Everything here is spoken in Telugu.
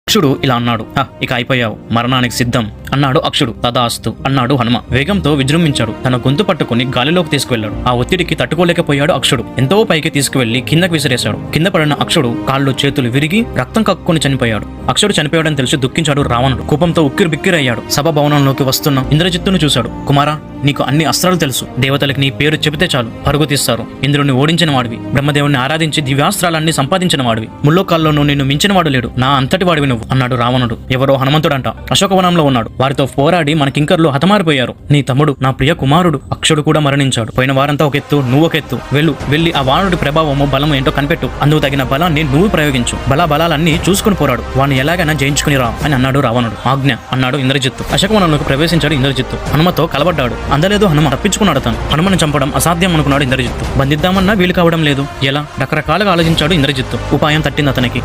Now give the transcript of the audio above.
అక్షుడు ఇలా అన్నాడు. ఇక అయిపోయావు, మరణానికి సిద్ధం అన్నాడు అక్షుడు. తదాస్తు అన్నాడు హనుమ. వేగంతో విజృంభించాడు. తన గొంతు పట్టుకుని గాలిలోకి తీసుకువెళ్లాడు. ఆ ఒత్తిడికి తట్టుకోలేకపోయాడు అక్షుడు. ఎంతో పైకి తీసుకువెళ్లి కిందకు విసిరేశాడు. కింద పడిన అక్షుడు కాళ్ళు చేతులు విరిగి రక్తం కక్కుని చనిపోయాడు. అక్షుడు చనిపోయాడని తెలిసి దుఃఖించాడు రావణుడు. కోపంతో ఉక్కిరి బిక్కిరయ్యాడు. సభ భవనంలోకి వస్తున్న ఇంద్రజిత్తును చూశాడు. కుమారా, నీకు అన్ని అస్త్రాలు తెలుసు. దేవతలకి నీ పేరు చెబితే చాలు పరుగు తీస్తారు. ఇంద్రుడిని ఓడించిన వాడివి, బ్రహ్మదేవుని ఆరాధించి దివ్యాస్త్రాలన్నీ సంపాదించిన వాడివి. ముల్లోకాల్లోనూ నిన్ను మించిన వాడు లేడు. నా అంతటి వాడివి నువ్వు అన్నాడు రావణుడు. ఎవరో హనుమంతుడంట అశోకవనంలో ఉన్నాడు. వారితో పోరాడి మన కింకర్లు హతమారిపోయారు. నీ తమ్ముడు, నా ప్రియ కుమారుడు అక్షుడు కూడా మరణించాడు. పోయిన వారంతా ఒక ఎత్తు, నువ్వు ఒక ఎత్తు. వెళ్ళి ఆ వానరుడి ప్రభావము బలము ఏంటో కనిపెట్టు. అందుకు తగిన బలాన్ని నువ్వు ప్రయోగించు. బలాలన్నీ చూసుకుని పోరాడు. వాడిని ఎలాగైనా జయించుకుని రా అని అన్నాడు రావణుడు. ఆజ్ఞ అన్నాడు ఇంద్రజిత్తు. అశోకవనంలోకి ప్రవేశించాడు ఇంద్రజిత్తు. హనుమతో కలబడ్డాడు. అందలేదు హనుమ తప్పించుకున్నాడు. తను హనుమను చంపడం అసాధ్యం అనుకున్నాడు ఇంద్రజిత్తు. బంధిద్దామన్నా వీలు కావడం లేదు. ఎలా? రకరకాలుగా ఆలోచించాడు ఇంద్రజిత్తు. ఉపాయం తట్టింది అతనికి.